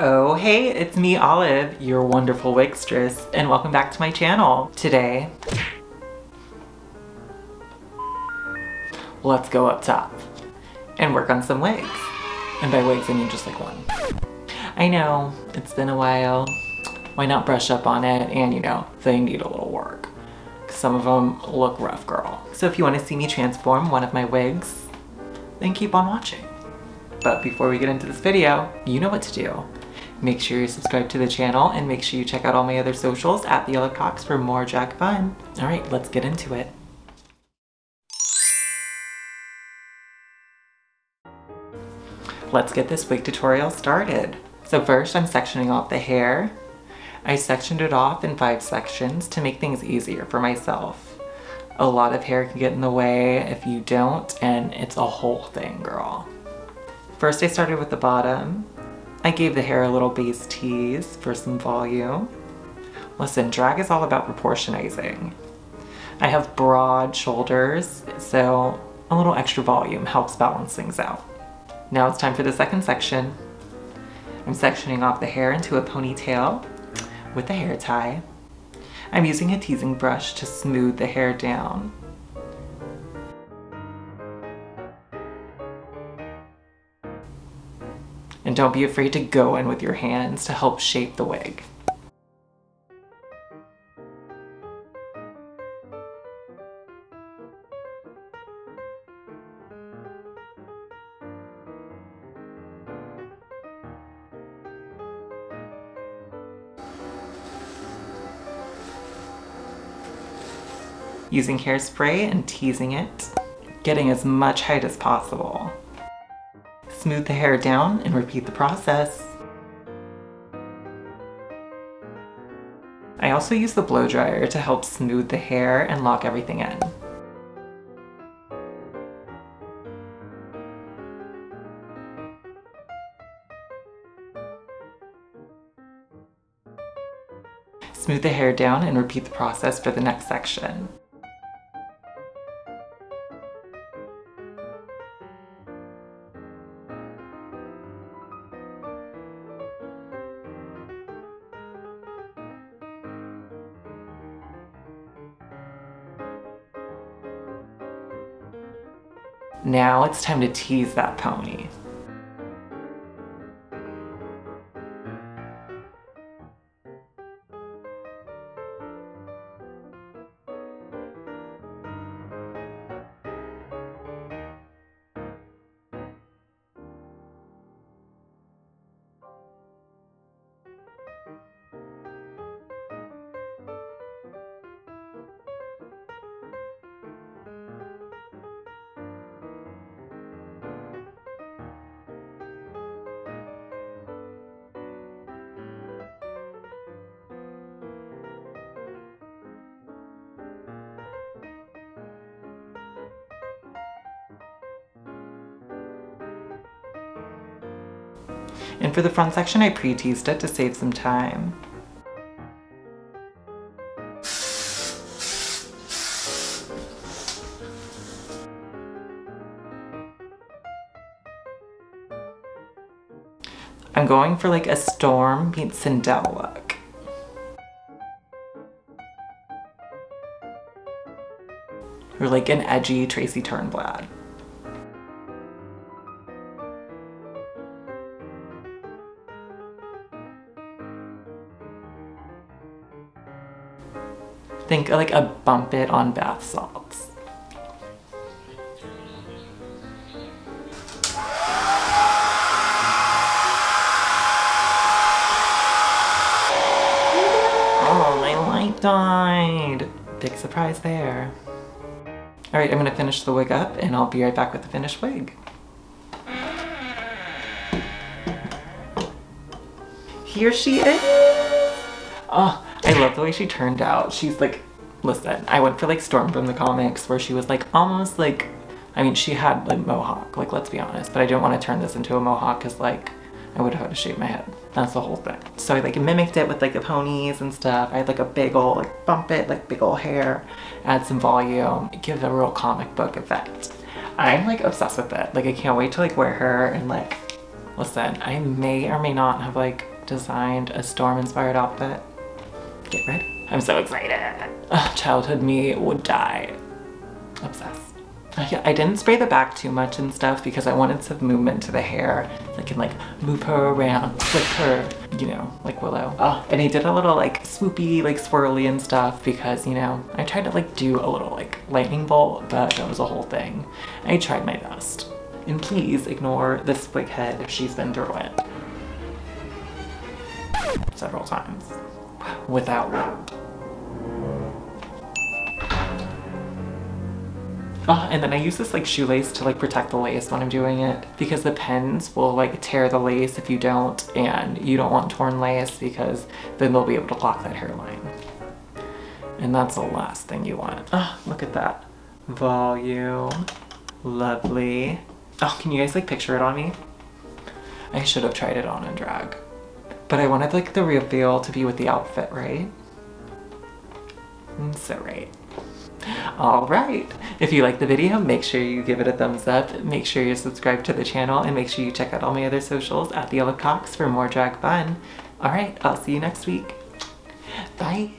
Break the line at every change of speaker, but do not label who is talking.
Oh hey, it's me Olive, your wonderful wigstress, and welcome back to my channel. Today, let's go up top and work on some wigs. And by wigs I mean just like one. I know, it's been a while. Why not brush up on it? And you know, they need a little work. Some of them look rough, girl. So if you want to see me transform one of my wigs, then keep on watching. But before we get into this video, you know what to do. Make sure you subscribe to the channel and make sure you check out all my other socials at The Yellow Cox for more drag fun. All right, let's get into it. Let's get this wig tutorial started. So first I'm sectioning off the hair. I sectioned it off in 5 sections to make things easier for myself. A lot of hair can get in the way if you don't, and it's a whole thing, girl. First I started with the bottom. I gave the hair a little base tease for some volume. Listen, drag is all about proportionizing. I have broad shoulders, so a little extra volume helps balance things out. Now it's time for the second section. I'm sectioning off the hair into a ponytail with a hair tie. I'm using a teasing brush to smooth the hair down. And don't be afraid to go in with your hands to help shape the wig. Using hairspray and teasing it, getting as much height as possible. Smooth the hair down and repeat the process. I also use the blow dryer to help smooth the hair and lock everything in. Smooth the hair down and repeat the process for the next section. Now it's time to tease that pony. And for the front section, I pre-teased it to save some time. I'm going for like a Storm meets Cinderella look. Or like an edgy Tracy Turnblad. Think like a bump it on bath salts. Oh, my light died. Big surprise there. All right, I'm gonna finish the wig up and I'll be right back with the finished wig. Here she is. Oh, I love the way she turned out. She's like, listen, I went for like Storm from the comics where she was like almost like, I mean, she had like mohawk, like let's be honest, but I didn't want to turn this into a mohawk because like I would have had to shave my head. That's the whole thing. So I like mimicked it with like the ponies and stuff. I had like a big ol' like bump it, like big ol' hair, add some volume, give it a real comic book effect. I'm like obsessed with it. Like I can't wait to like wear her and like Listen, I may or may not have like designed a storm-inspired outfit. Get ready. I'm so excited. Ugh, childhood me would die. Obsessed. Yeah, I didn't spray the back too much and stuff because I wanted some movement to the hair. So I can like move her around, flip her, you know, like Willow. Oh, and I did a little like swoopy, like swirly and stuff because, you know, I tried to like do a little like lightning bolt, but that was a whole thing. I tried my best. And please ignore this wig head if she's been through it several times without wind. Oh, and then I use this like shoelace to like protect the lace when I'm doing it because the pins will like tear the lace if you don't, and you don't want torn lace because then they'll be able to lock that hairline. And that's the last thing you want. Oh, look at that. Volume. Lovely. Oh, can you guys like picture it on me? I should have tried it on in drag. But I wanted like the reveal to be with the outfit, right? So right. All right. If you liked the video, make sure you give it a thumbs up. Make sure you're subscribed to the channel and make sure you check out all my other socials at The Olive Cox for more drag fun. All right, I'll see you next week. Bye.